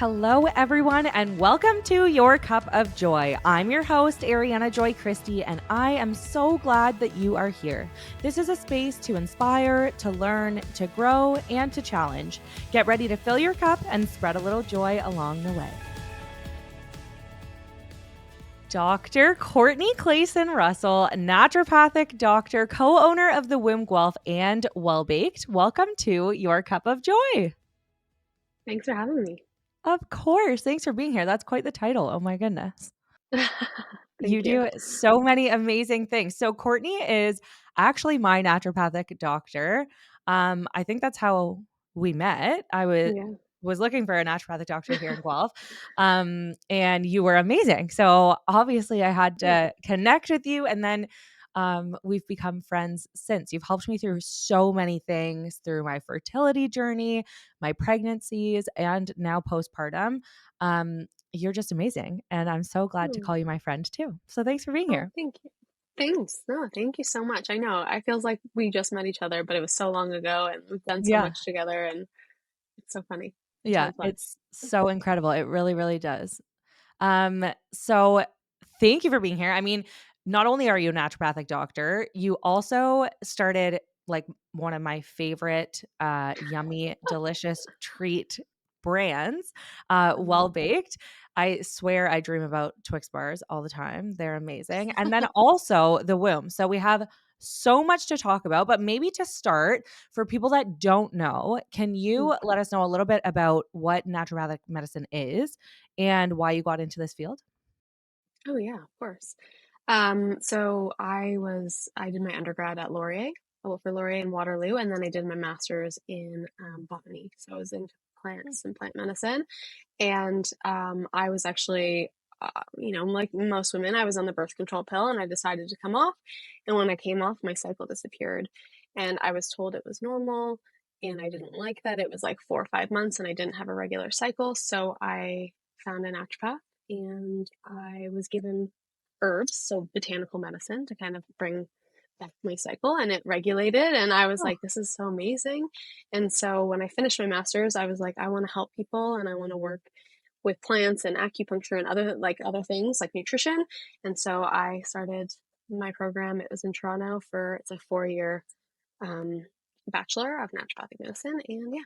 Hello, everyone, and welcome to Your Cup of Joy. I'm your host, Ariana Joy Christie, and I am so glad that you are here. This is a space to inspire, to learn, to grow, and to challenge. Get ready to fill your cup and spread a little joy along the way. Dr. Courtney Clayson-Russell, Naturopathic Doctor, co-owner of the Womb Guelph and Well Baked. Welcome to Your Cup of Joy. Thanks for having me. Of course. Thanks for being here. That's quite the title. Oh my goodness. You Thank you. do so many amazing things. So Courtney is actually my naturopathic doctor. I think that's how we met. I Yeah. was looking for a naturopathic doctor here in Guelph. And you were amazing. So obviously I had to connect with you, and then we've become friends since. You've helped me through so many things through my fertility journey, my pregnancies, and now postpartum. You're just amazing. And I'm so glad to Oh, call you my friend too. So thanks for being oh, here. thank you. Thanks. No, thank you so much. I know. It feels like we just met each other, but it was so long ago and we've done so Yeah. much together and it's so funny. Yeah. Time flies. It's so incredible. It really, really does. So thank you for being here. I mean, not only are you a naturopathic doctor, you also started like one of my favorite yummy, delicious treat brands, Well Oh. Baked. I swear I dream about Twix bars all the time. They're amazing. And then also the womb. So we have so much to talk about, but maybe to start, for people that don't know, can you let us know a little bit about what naturopathic medicine is and why you got into this field? Oh yeah, of course. So I did my undergrad at Laurier. I worked for Laurier in Waterloo, and then I did my master's in botany. So I was into plants and plant medicine. And I was actually, like most women, I was on the birth control pill and I decided to come off. And when I came off, my cycle disappeared. And I was told it was normal. And I didn't like that. It was like 4 or 5 months and I didn't have a regular cycle. So I found a naturopath and I was given herbs, so botanical medicine, to kind of bring back my cycle, and it regulated. And I was Oh, like, this is so amazing. And so when I finished my master's, I was like, I want to help people and I want to work with plants and acupuncture and other things like nutrition. And so I started my program. It was in Toronto it's a 4-year um, bachelor of naturopathic medicine. And yeah,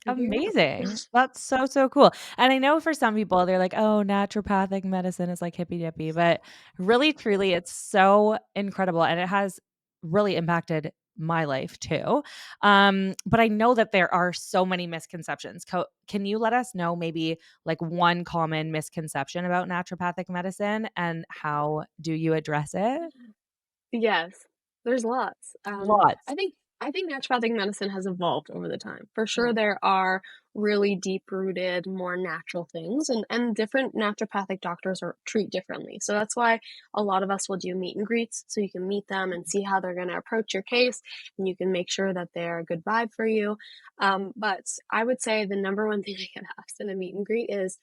and here I am. amazing. That's so, so cool. And I know for some people, they're like, oh, naturopathic medicine is like hippy dippy, but really, truly, it's so incredible. And it has really impacted my life too. But I know that there are so many misconceptions. Can you let us know maybe like one common misconception about naturopathic medicine, and how do you address it? Yes, there's lots. Lots. I think naturopathic medicine has evolved over the time. For sure, Mm, there are really deep-rooted, more natural things, and different naturopathic doctors treat differently. So that's why a lot of us will do meet and greets, so you can meet them and see how they're going to approach your case, and you can make sure that they're a good vibe for you. But I would say the number one thing I get asked in a meet and greet is,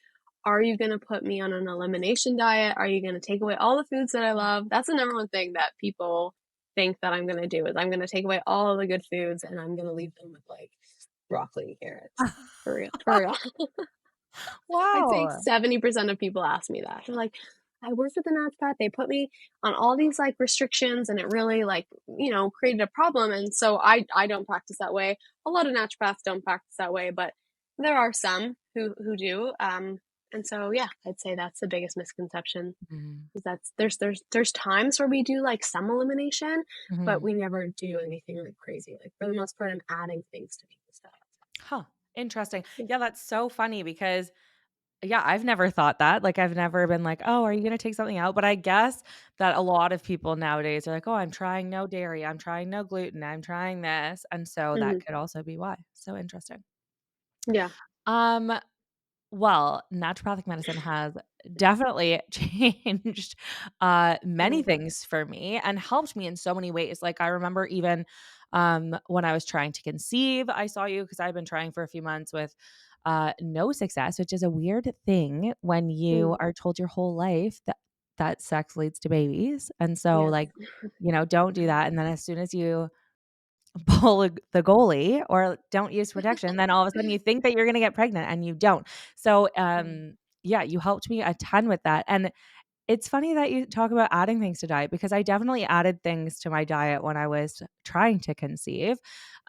are you going to put me on an elimination diet? Are you going to take away all the foods that I love? That's the number one thing that people think that I'm going to do is I'm going to take away all of the good foods and I'm going to leave them with like broccoli and carrots. For real. For real. I'd say Wow. 70% of people ask me that. They're like, I worked with a naturopath. They put me on all these like restrictions and it really like, created a problem. And so I don't practice that way. A lot of naturopaths don't practice that way, but there are some who do. And so yeah, I'd say that's the biggest misconception Mhm. is there's times where we do like some elimination, but Mhm. we never do anything like crazy. Like for the most part, I'm adding things to people's diet. Huh. Interesting. Yeah. Yeah, that's so funny because yeah, I've never thought that. Like I've never been like, "Oh, are you gonna take something out?" But I guess that a lot of people nowadays are like, "Oh, I'm trying no dairy, I'm trying no gluten, I'm trying this." And so that Hmm. could also be why. So interesting. Yeah. Um, well, naturopathic medicine has definitely changed many Oh. things for me and helped me in so many ways. Like I remember even when I was trying to conceive, I saw you because I've been trying for a few months with no success, which is a weird thing when you Mm. are told your whole life that sex leads to babies. And so Yes. like, don't do that. And then as soon as you pull the goalie or don't use protection, then all of a sudden you think that you're gonna get pregnant and you don't. So, Mm, yeah, you helped me a ton with that, and it's funny that you talk about adding things to diet because I definitely added things to my diet when I was trying to conceive.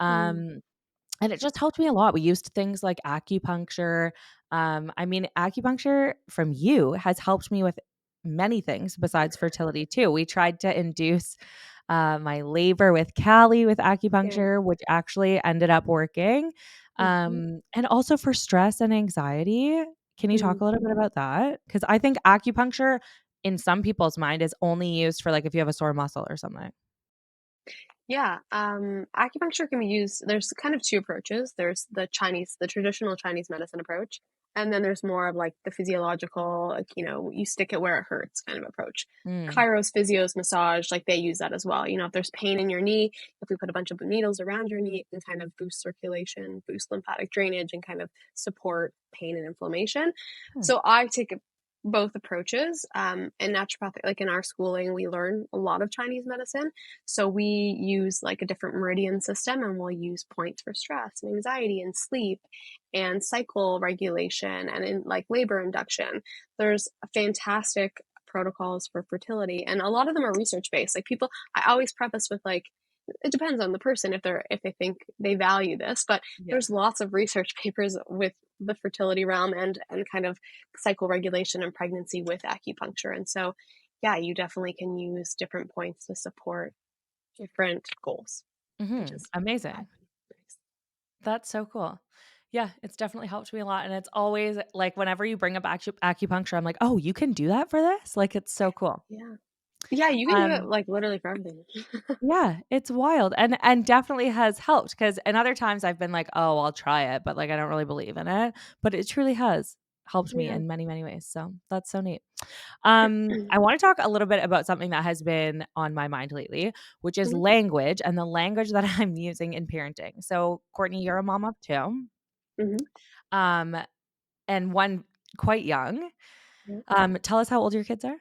mm, Um, and it just helped me a lot. We used things like acupuncture. I mean, acupuncture from you has helped me with many things besides fertility too. We tried to induce my labor with Cali with yeah. acupuncture, which actually ended up working. Mhm, And also for stress and anxiety. Can you talk mm. a little bit about that? Because I think acupuncture in some people's mind is only used for like if you have a sore muscle or something. Yeah, acupuncture can be used there's kind of 2 approaches. There's the traditional Chinese medicine approach, and then there's more of, like, the physiological, like, you stick it where it hurts kind of approach. Mm, Chiros, physios, massage, like, they use that as well. If there's pain in your knee, if we put a bunch of needles around your knee, it can kind of boost circulation, boost lymphatic drainage, and kind of support pain and inflammation. hmm, So I take both approaches, in naturopathic like, in our schooling, we learn a lot of Chinese medicine, so we use like a different meridian system and we'll use points for stress and anxiety and sleep and cycle regulation and in like labor induction. There's fantastic protocols for fertility and a lot of them are research based. Like people I always preface with like it depends on the person if they think they value this, but yeah. there's lots of research papers with the fertility realm and kind of cycle regulation and pregnancy with acupuncture. And so yeah, you definitely can use different points to support different goals, which is I Amazing. find nice. That's so cool. Yeah, it's definitely helped me a lot, and it's always like whenever you bring up acupuncture, I'm like, "Oh, you can do that for this?" Like, it's so cool. Yeah. Yeah, you can do it, Um, like, literally for everything. yeah, it's wild and definitely has helped because and other times I've been like, "Oh, I'll try it," but, like, I don't really believe in it, but it truly has helped me Yeah. in many, many ways, so that's so neat. I wanna talk a little bit about something that has been on my mind lately, which is Mhm, language and the language that I'm using in parenting. So, Courtney, you're a mom of 2, mhm. um, and one quite young. Yeah. Tell us how old your kids are?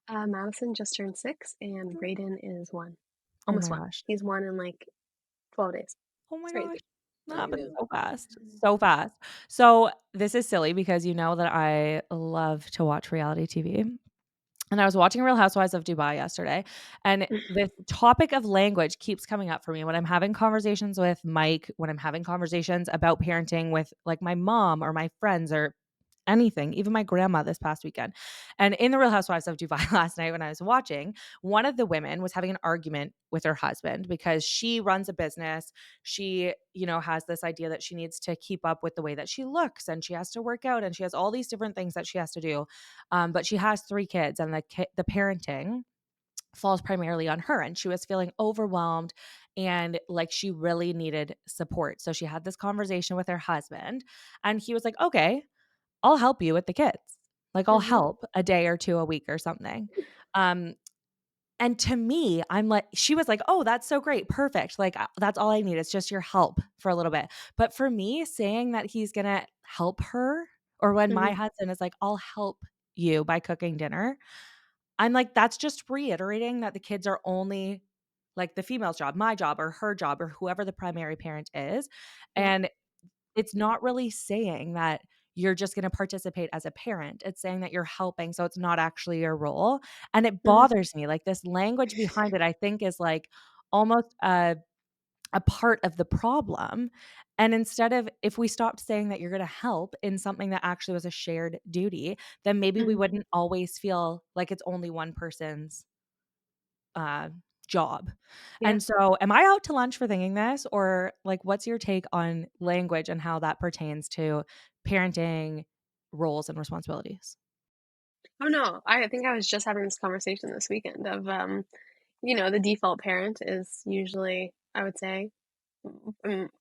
Madison just turned 6 and Brayden is 1. Oh Almost my 1. gosh. He's 1 in, like, 12 days. Oh my It's gosh. crazy. That I happened know. so fast, so fast. So, this is silly because you know that I love to watch reality TV. And I was watching Real Housewives of Dubai yesterday, and this topic of language keeps coming up for me when I'm having conversations with Mike, when I'm having conversations about parenting with like my mom or my friends or anything, even my grandma this past weekend. And in the Real Housewives of Dubai last night when I was watching, one of the women was having an argument with her husband because she runs a business. She, has this idea that she needs to keep up with the way that she looks and she has to work out and she has all these different things that she has to do. But she has 3 kids and the parenting falls primarily on her and she was feeling overwhelmed and like she really needed support. So she had this conversation with her husband and he was like, "Okay, I'll help you with the kids. Like I'll Mhm, help a day or 2 a week or something." Um and to me, I'm like she was like, "Oh, that's so great. Perfect. Like that's all I need. It's just your help for a little bit." But for me, saying that he's going to help her or when my mhm, husband is like, "I'll help you by cooking dinner." I'm like that's just reiterating that the kids are only like the female's job, my job or her job or whoever the primary parent is. yeah, And it's not really saying that you're just gonna participate as a parent. It's saying that you're helping, so it's not actually your role, and it mhm, bothers me, like, this language behind it, I think is, like, almost a part of the problem, and instead of if we stopped saying that you're gonna help in something that actually was a shared duty, then maybe we mhm, wouldn't always feel like it's only one person's uh, job. yeah. And so, am I out to lunch for thinking this? Or, like, what's your take on language and how that pertains to parenting roles and responsibilities? Oh, no, I think I was just having this conversation this weekend of, the default parent is usually, I would say,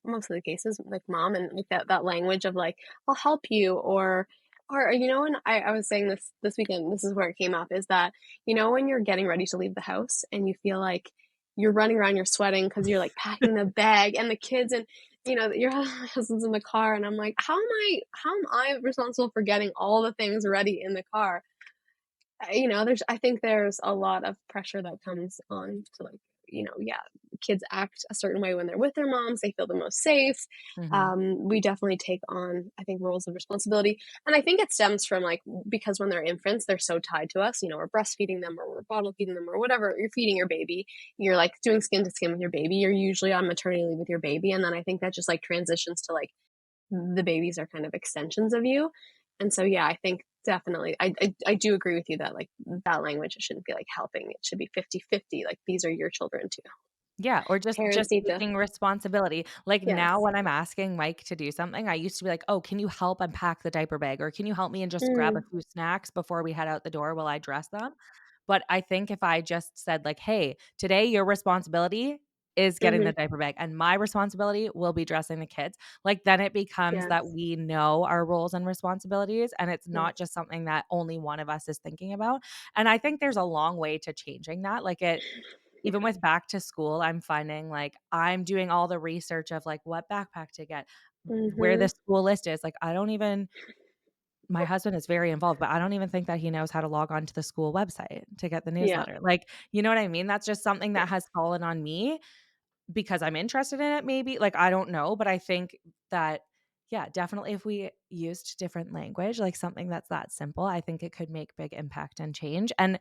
most of the cases, like mom and like that language of like, I'll help you or and I was saying this weekend, this is where it came up, is that when you're getting ready to leave the house and you feel like you're running around, you're sweating because you're like packing the bag and the kids and your husband's in the car and I'm like, how am I responsible for getting all the things ready in the car? I think there's a lot of pressure that comes on to like, yeah, kids act a certain way when they're with their moms. They feel the most safe. Mhm. We definitely take on, I think, roles of responsibility. And I think it stems from like, because when they're infants, they're so tied to us. You know, we're breastfeeding them or we're bottle feeding them or whatever. You're feeding your baby. You're like doing skin to skin with your baby. You're usually on maternity leave with your baby. And then I think that just like transitions to like the babies are kind of extensions of you. And so, yeah, I think definitely, I do agree with you that like that language, it shouldn't be like helping. It should be 50-50. Like these are your children too. Yeah, or just Parents need to, taking responsibility. Like, now yes. when I'm asking Mike to do something, I used to be like, "Oh, can you help unpack the diaper bag?" Or, "Can you help me and just grab a Mm, few snacks before we head out the door while I dress them?" But I think if I just said like, "Hey, today your responsibility is getting the hmm. diaper bag and my responsibility will be dressing the kids," like, then it becomes that Yes. we know our roles and responsibilities, and it's not Yes. just something that only one of us is thinking about. And I think there's a long way to changing that. Like, even with back to school, I'm finding, like, I'm doing all the research of, like, what backpack to get, where the Hmm. school list is, like, I don't even my husband is very involved, but I don't even think that he knows how to log on to the school website to get the Yeah. newsletter, like, you know what I mean? That's just something Yeah. that has fallen on me because I'm interested in it maybe, like, I don't know, but I think that, yeah, definitely if we used different language, like, something that's that simple, I think it could make big impact and change, and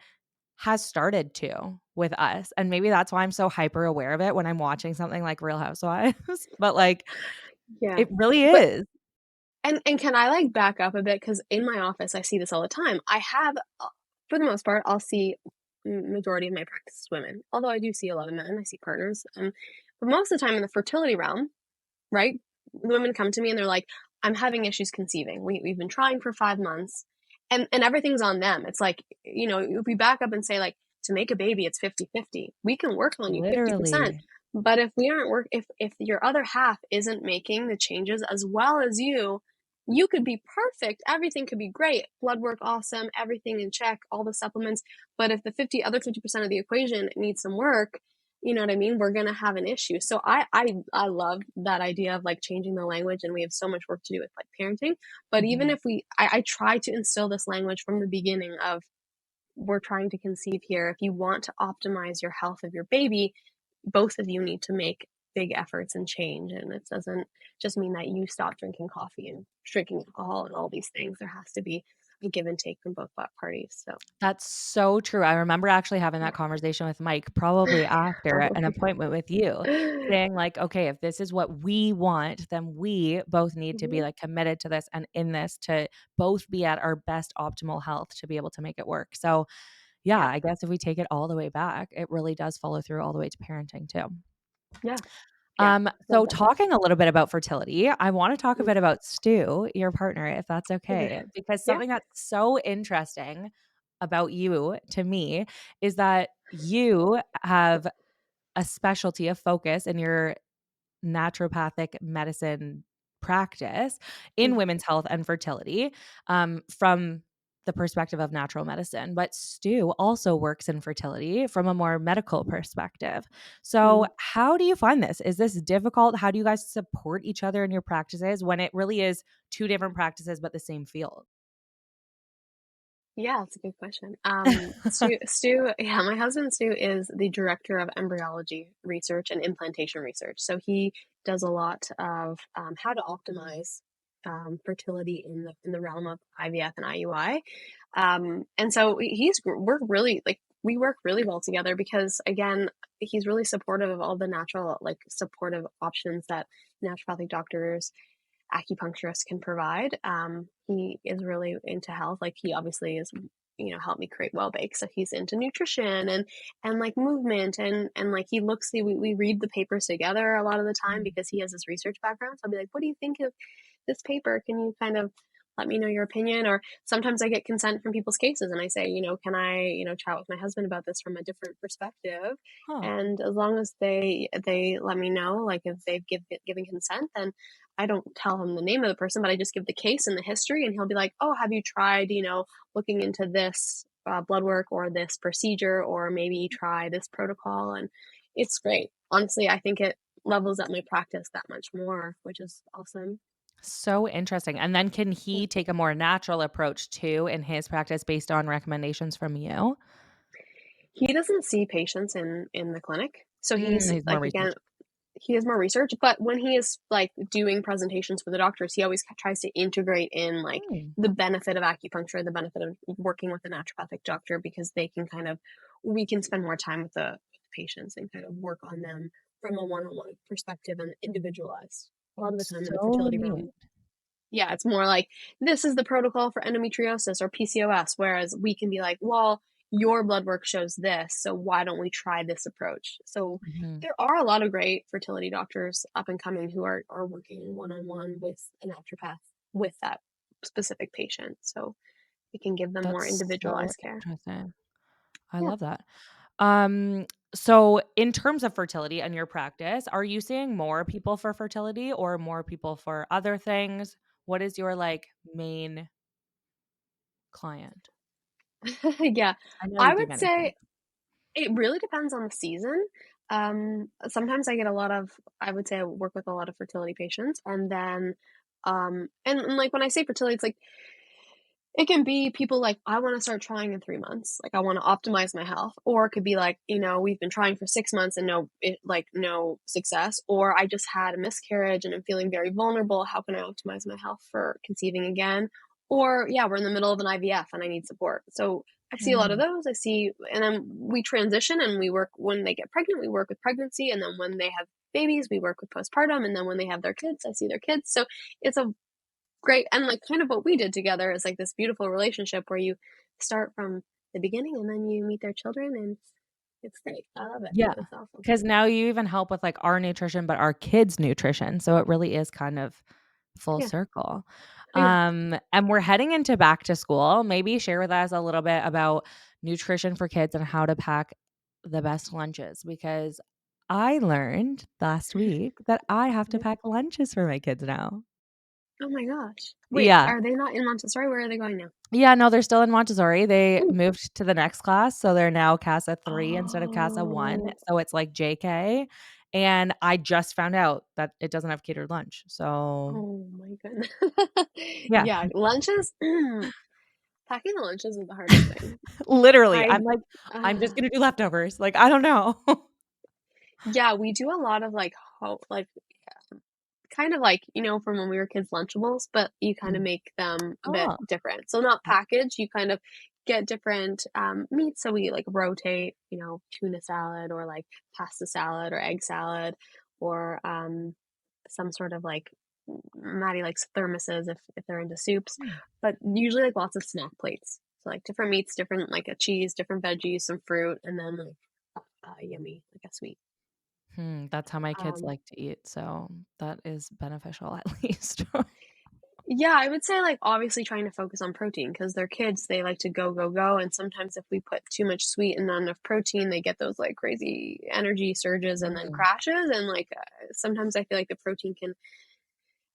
has started to with us, and maybe that's why I'm so hyper aware of it when I'm watching something like Real Housewives, but, like, Yeah. it really But is. and can I, like, back up a bit? Because in my office, I see this all the time. I have, for the most part, I'll see majority of my practice is women, although I do see a lot of men. I see partners, but most of the time in the fertility realm, right? Women come to me and they're like, "I'm having issues conceiving. We've been trying for 5 months," and everything's on them. It's like, you know, if we back up and say, like, to make a baby, it's 50-50. We can work on you 50%, Literally. but if we aren't if your other half isn't making the changes as well as you could be perfect, everything could be great, blood work awesome, everything in check, all the supplements, but if the 50% of the equation needs some work, you know what I mean? We're gonna have an issue. So I love that idea of like changing the language, and we have so much work to do with like parenting. But even Mhm. if I try to instill this language from the beginning of we're trying to conceive here. If you want to optimize your health of your baby, both of you need to make big efforts and change. And it doesn't just mean that you stop drinking coffee and drinking alcohol and all these things. There has to be a give and take from both parties. So That's so true. I remember actually having that conversation with Mike probably after an probably. appointment with you, saying like, "Okay, if this is what we want, then we both need to be, Mhm. like, committed to this and in this to both be at our best optimal health to be able to make it work." So, yeah, Yeah. I guess if we take it all the way back, it really does follow through all the way to parenting too. Yeah. Yeah. Love So that. talking a little bit about fertility, I wanna talk a Mm. bit about Stu, your partner, if that's Okay. okay, because Yeah. something that's so interesting about you to me is that you have a specialty, a focus in your naturopathic medicine practice in Mhm. women's health and fertility, from the perspective of natural medicine. But Stu also works in fertility from a more medical perspective. So, Mhm. how do you find this? Is this difficult? How do you guys support each other in your practices when it really is two different practices but the same field? Yeah, that's a good question. Yeah, my husband Stu is the director of embryology research and implantation research. So he does a lot of how to optimize fertility in the realm of IVF and IUI. And so we're really like we work really well together because again, he's really supportive of all the natural like supportive options that naturopathic doctors acupuncturist can provide. He is really into health. Like he obviously is, you know, helped me create Well Bake. So he's into nutrition and like movement and like he looks. We read the papers together a lot of the time Mm. because he has this research background. So I'll be like, what do you think of this paper? Can you kind of let me know your opinion? Or sometimes I get consent from people's cases and I say, you know, can I, you know, chat with my husband about this from a different perspective? Huh. And as long as they let me know, like if they've given consent, then I don't tell him the name of the person, but I just give the case and the history, and he'll be like, "Oh, have you tried, you know, looking into this blood work or this procedure, or maybe try this protocol?" And it's great. Honestly, I think it levels up my practice that much more, which is awesome. So interesting. And then can Yeah. he take a more natural approach too in his practice based on recommendations from you? He doesn't see patients in the clinic, So he's Needs more like, research. again, he has more research, but when he is like doing presentations for the doctors, he always tries to integrate in like Mm, the benefit of acupuncture, the benefit of working with a naturopathic doctor, because they can kind of, we can spend more time with the patients and kind of work on them from a one-on-one perspective and individualized. A lot of the time in the so fertility neat. realm, yeah, it's more like this is the protocol for endometriosis or PCOS, whereas we can be like, well, your blood work shows this, so why don't we try this approach? So Mhm. there are a lot of great fertility doctors up and coming who are working one on one with a naturopath with that specific patient. So we can give them more That's so individualized care. interesting. I Yeah. love that. Um, so in terms of fertility and your practice, are you seeing more people for fertility or more people for other things? What is your like main client? Yeah. I know you I do would many things. say it really depends on the season. Sometimes I get a lot of, I would say I work with a lot of fertility patients, and then, and like when I say fertility, it's like it can be people like, I want to start trying in 3 months, like I want to optimize my health, or it could be like, we've been trying for 6 months and no success, or I just had a miscarriage and I'm feeling very vulnerable. How can I optimize my health for conceiving again? Or yeah, we're in the middle of an IVF and I need support. So I see a lot of Mm, those. I see, and then we transition and we work when they get pregnant, we work with pregnancy. And then when they have babies, we work with postpartum. And then when they have their kids, I see their kids. So it's a great, and like kind of what we did together is like this beautiful relationship where you start from the beginning and then you meet their children, and it's great. I love it. yeah, It's awesome. because now you even help with like our nutrition, but our kids' nutrition. So it really is kind of full Yeah. circle. Yeah. And we're heading into back to school. Maybe share with us a little bit about nutrition for kids and how to pack the best lunches because I learned last week that I have to Mhm. pack lunches for my kids now. Oh my gosh. Wait, Yeah. are they not in Montessori? Where are they going now? Yeah, no, they're still in Montessori. They Ooh. moved to the next class, so they're now CASA 3 instead of CASA 1, Oh. so it's like JK, and I just found out that it doesn't have catered lunch, so Oh my goodness. yeah. Yeah, lunches. Packing the lunches is the hardest thing. Literally, I I'm like, "I'm just uh, gonna do leftovers," like, I don't know. yeah, we do a lot of like like kind of like, from when we were kids, Lunchables, but you kind of Mm. make them a bit Oh, different. So not oh, packaged, you kind of get different meats. So we like rotate, tuna salad or like pasta salad or egg salad or some sort of like Maddie likes thermoses if they're into soups, mm. but usually like lots of snack plates. So like different meats, different like a cheese, different veggies, some fruit, and then like yummy like a sweet. That's how my kids Um, like to eat, so that is beneficial at least. Yeah, I would say, like, obviously trying to focus on protein because 'cause they're kids, they like to go, go, go, and sometimes if we put too much sweet and not enough protein, they get those, like, crazy energy surges and then Mm, crashes, and, like, sometimes I feel like the protein can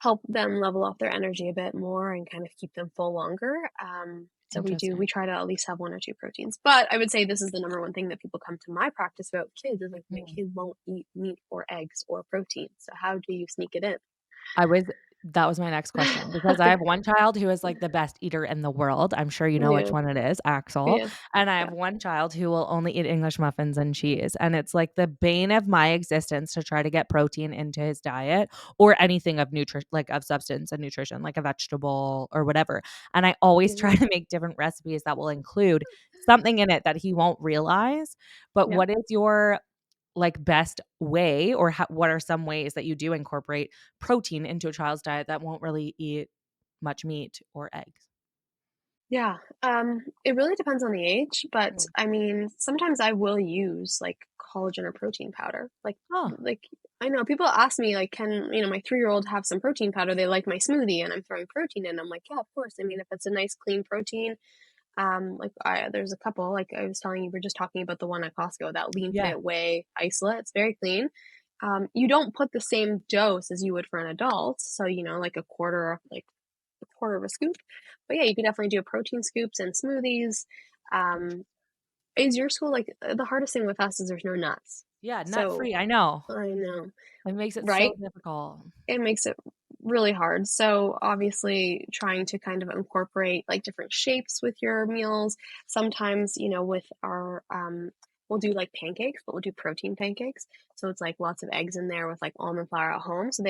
help them level off their energy a bit more and kind of keep them full longer, so we interesting. try to at least have 1 or 2 proteins, but I would say this is the number one thing that people come to my practice about kids is, like, "My Mm. kid won't eat meat or eggs or protein, so how do you sneak it in?" I was that was my next question because I have one child who is, like, the best eater in the world. I'm sure you know which Yeah, one it is, Axel, yeah, and I have yeah, one child who will only eat English muffins and cheese, and it's, like, the bane of my existence to try to get protein into his diet or anything of like, of substance and nutrition, like a vegetable or whatever, and I always yeah, try to make different recipes that will include something in it that he won't realize, but yeah. what is your like best way or what are some ways that you do incorporate protein into a child's diet that won't really eat much meat or eggs? Yeah, it really depends on the age, but Mm. I mean, sometimes I will use like collagen or protein powder. Oh, Like I know people ask me like, can my 3-year-old have some protein powder? They like my smoothie, and I'm throwing protein in. I'm like, yeah, of course. I mean, if it's a nice clean protein, like there's a couple. Like I was telling you, we're just talking about the one at Costco, that Lean yeah. Fit Whey isolate. It's very clean. You don't put the same dose as you would for an adult, so like a quarter of a scoop. But yeah, you can definitely do protein scoops and smoothies. Um, is your school like the hardest thing with us is there's no nuts. Yeah, nut So free, I know. I know, It makes it so right? difficult. It makes it really hard. So obviously trying to kind of incorporate like different shapes with your meals. Sometimes, with our we'll do like pancakes, but we'll do protein pancakes. So it's like lots of eggs in there with like almond flour at home. So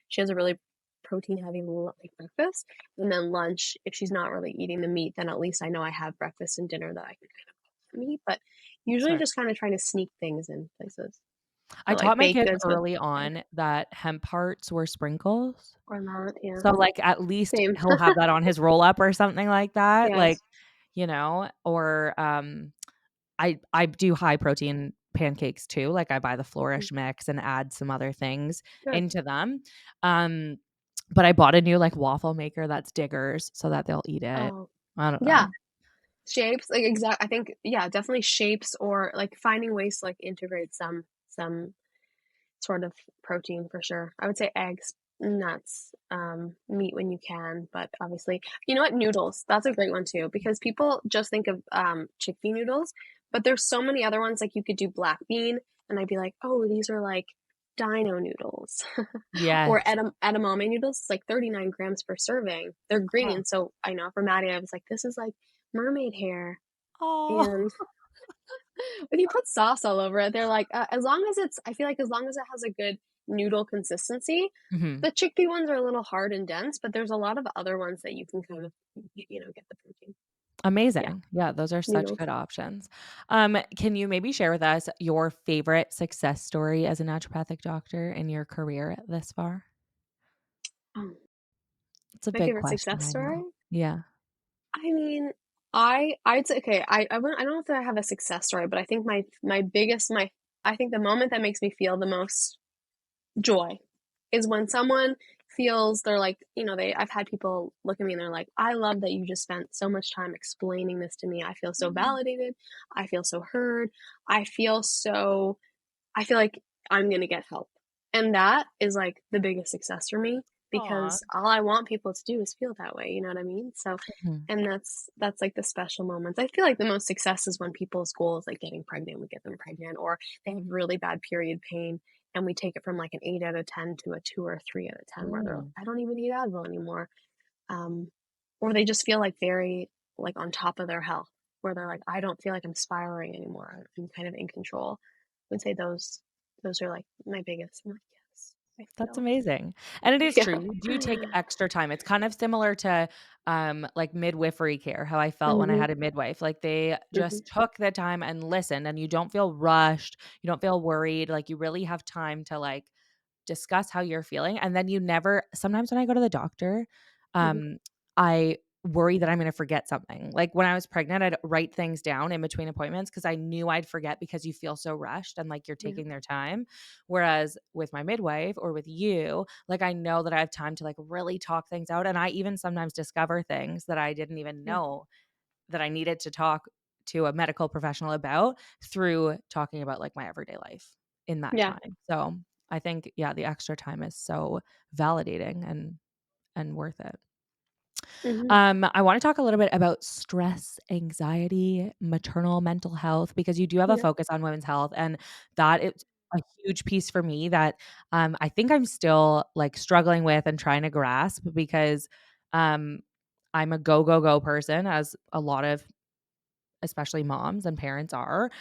she has a really protein heavy like breakfast. And then lunch, if she's not really eating the meat, then at least I know I have breakfast and dinner that I can kind of meat. But usually Smart. just kind of trying to sneak things in places. I So like taught my baked kids goods with early egg on that hemp hearts were sprinkles. or not. Yeah. So, like, at least Same. he'll have that on his roll up or something like that, like, Yes. or, I do high protein pancakes too, like, I buy the Mm, Flourish mix and add some other things good. into them, um, but I bought a new, like, waffle maker that's Diggers so that they'll eat it. Oh, I don't yeah. know. Shapes, like, I think, yeah, definitely shapes or, like, finding ways to, like, integrate some sort of protein for sure. I would say eggs, nuts, meat when you can, but obviously you know what? Noodles, that's a great one too, because people just think of, chickpea noodles, but there's so many other ones, like, you could do black bean, and I'd be like, "Oh, these are, like, dino noodles." Or Yes. edamame noodles, it's like 39 grams per serving. They're green, Huh. and so I know for Maddie, I was like, "This is like mermaid hair." Oh. And if you put sauce all over it, they're like, as long as I feel like as long as it has a good noodle consistency, Mhm. the chickpea ones are a little hard and dense, but there's a lot of other ones that you can kind of, get the protein. Yeah, Amazing. Yeah, those are such noodles. good options. Can you maybe share with us your favorite success story as a naturopathic doctor in your career this far? Um, It's a my big favorite question, success I story? know. Yeah. I mean, I'd say okay, I don't know if I have a success story, but I think my biggest my I think the moment that makes me feel the most joy is when someone feels they're like, I've had people look at me and they're like, I love that you just spent so much time explaining this to me. I feel so Mm. validated. I feel so heard. I feel so, I feel like I'm going to get help. And that is like the biggest success for me Aw. because all I want people to do is feel that way. You know what I mean? So, Mhm. and that's like the special moments. I feel like the most success is when people's goal is like getting pregnant, we get them pregnant, or they have really bad period pain and we take it from like an 8 out of 10 to a 2 or 3 out of 10 where they're like, Mm. I don't even need Advil anymore. Um, or they just feel like very like on top of their health, where they're like, I don't feel like I'm spiraling anymore. I'm kind of in control. I would say those are like my biggest. I'm like, yes, I That's feel. amazing. And it is Yeah. true. You do take extra time. It's kind of similar to, like midwifery care, how I felt when I Mhm. had a midwife. Like they Mhm. just took the time and listened, and you don't feel rushed. You don't feel worried. Like you really have time to like discuss how you're feeling, and then you never sometimes when I go to the doctor, Mhm. I worry that I'm gonna forget something. Like, when I was pregnant, I'd write things down in between appointments because I knew I'd forget because you feel so rushed and, like, you're Yeah. taking their time. Whereas with my midwife or with you, like, I know that I have time to, like, really talk things out, and I even sometimes discover things that I didn't even Mm. know that I needed to talk to a medical professional about through talking about, like, my everyday life in that Yeah. time. So, I think, yeah, the extra time is so validating and worth it. Mhm. I wanna talk a little bit about stress, anxiety, maternal mental health, because you do have a Yeah. focus on women's health, and that is a huge piece for me that, I think I'm still, like, struggling with and trying to grasp because, um, I'm a go, go, go person, as a lot of especially moms and parents are,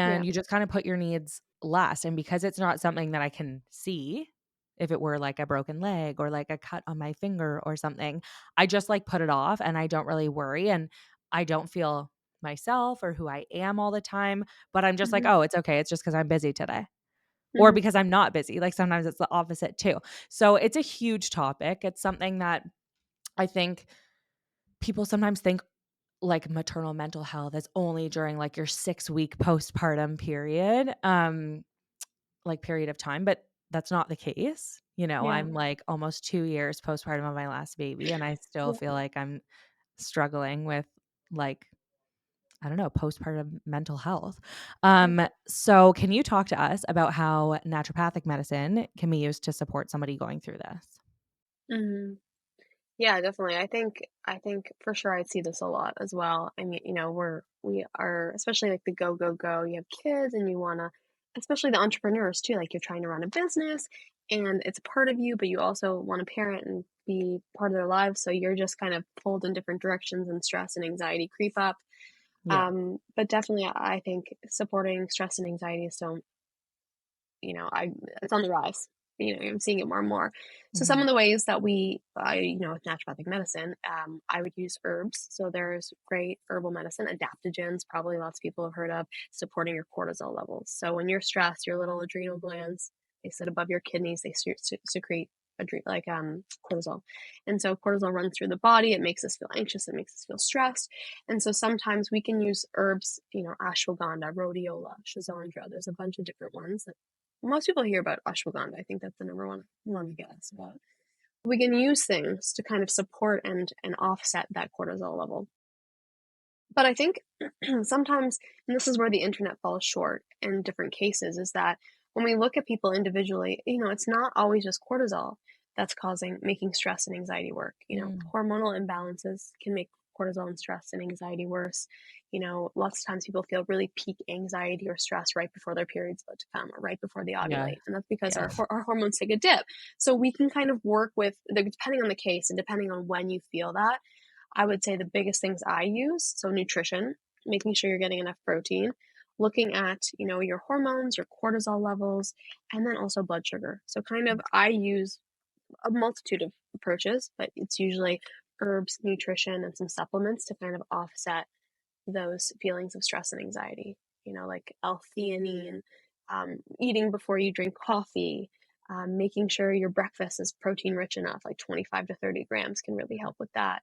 Yeah. and you just kinda put your needs last, and because it's not something that I can see, if it were like a broken leg or like a cut on my finger or something, I just, like, put it off and I don't really worry, and I don't feel myself or who I am all the time, but I'm just like, Mhm. "Oh, it's okay, it's just because 'cause I'm busy today," or Mhm. because I'm not busy, like, sometimes it's the opposite too. So, it's a huge topic, it's something that I think people sometimes think like maternal mental health is only during like your 6-week postpartum period, like period of time, but that's not the case. Yeah. I'm like almost 2 years postpartum of my last baby, and I still Yeah. feel like I'm struggling with like, I don't know, postpartum mental health. Yeah. So can you talk to us about how naturopathic medicine can be used to support somebody going through this? Mhm. Yeah, definitely. I think for sure I'd see this a lot as well. I mean, we are especially like the go go go. You have kids and you want to especially the entrepreneurs too, like you're trying to run a business and it's a part of you, but you also want to parent and be part of their lives, so you're just kind of pulled in different directions and stress and anxiety creep up. Yeah. But definitely, I think supporting stress and anxiety is so, it's on the rise. I'm seeing it more and more. So some Mhm. of the ways that with naturopathic medicine, I would use herbs. So there's great herbal medicine, adaptogens, probably lots of people have heard of, supporting your cortisol levels. So when you're stressed, your little adrenal glands, they sit above your kidneys, they secrete cortisol. And so cortisol runs through the body. It makes us feel anxious. It makes us feel stressed. And so sometimes we can use herbs, ashwagandha, rhodiola, schizandra. There's a bunch of different ones that most people hear about ashwagandha. I think that's the number one I guess about. We can use things to kind of support and offset that cortisol level. But I think sometimes, and this is where the internet falls short in different cases, is that when we look at people individually, it's not always just cortisol that's making stress and anxiety work. Mm. Hormonal imbalances can make cortisol and stress and anxiety worse. Lots of times people feel really peak anxiety or stress right before their period's about to come or right before they Yeah. ovulate. And that's because Yeah. our hormones take a dip. So we can kind of work with, depending on the case and depending on when you feel that, I would say the biggest things I use, so nutrition, making sure you're getting enough protein, looking at, your hormones, your cortisol levels, and then also blood sugar. So kind of I use a multitude of approaches, but it's usually herbs, nutrition, and some supplements to kind of offset those feelings of stress and anxiety, like L-theanine, eating before you drink coffee, making sure your breakfast is protein rich enough, like 25 to 30 grams can really help with that.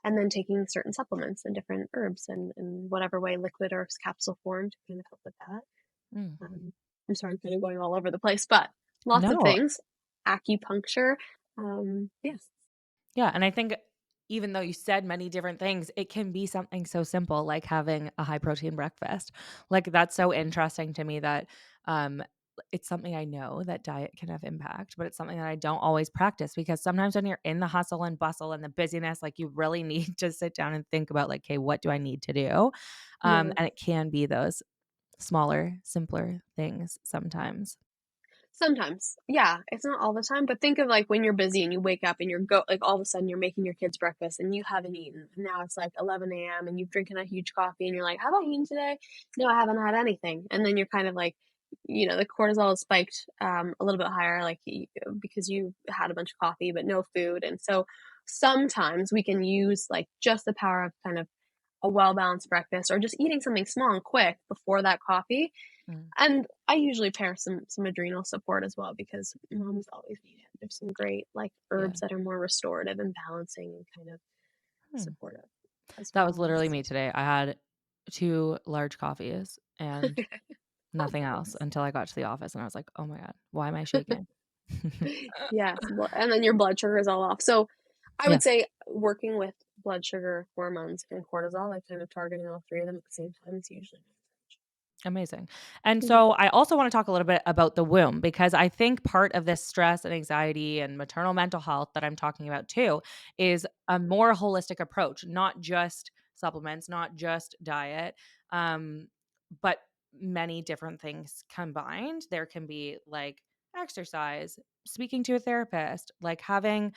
And then taking certain supplements and different herbs and whatever way, liquid or capsule form, to kind of help with that. Mm. Um, I'm sorry, I'm kind of going all over the place, but lots of No. things. Acupuncture. Yeah. Yeah, and I think even though you said many different things, it can be something so simple like having a high protein breakfast. Like that's so interesting to me that um it's something I know that diet can have impact, but it's something that I don't always practice because sometimes when you're in the hustle and bustle and the busyness, like you really need to sit down and think about like, okay, what do I need to do? Yeah. And it can be those smaller, simpler things sometimes. Sometimes. Yeah, it's not all the time, but think of, like, when you're busy and you wake up and like, all of a sudden you're making your kids breakfast and you haven't eaten, and now it's, like, 11 a.m. and you've drinking a huge coffee and you're like, "Have I eaten today? No, I haven't had anything." And then you're kind of like, the cortisol is spiked, a little bit higher, like, because you had a bunch of coffee but no food, and so sometimes we can use, like, just the power of kind of a well-balanced breakfast or just eating something small and quick before that coffee, Mm, and I usually pair some adrenal support as well because moms always need it. There's some great, like, yeah. herbs that are more restorative and balancing and kind of Hmm. supportive, as That was well literally as me today. I had 2 large coffees and Oh, nothing else nice. until I got to the office, and I was like, "Oh my god, why am I shaking?" Yes, and then your blood sugar is all off. So, I Yeah. would say working with blood sugar, hormones, and cortisol, like, kind of targeting all 3 of them at the same time is usually Amazing. And Mhm. so I also want to talk a little bit about the womb because I think part of this stress and anxiety and maternal mental health that I'm talking about too is a more holistic approach, not just supplements, not just diet, but many different things combined. There can be like exercise, speaking to a therapist, like having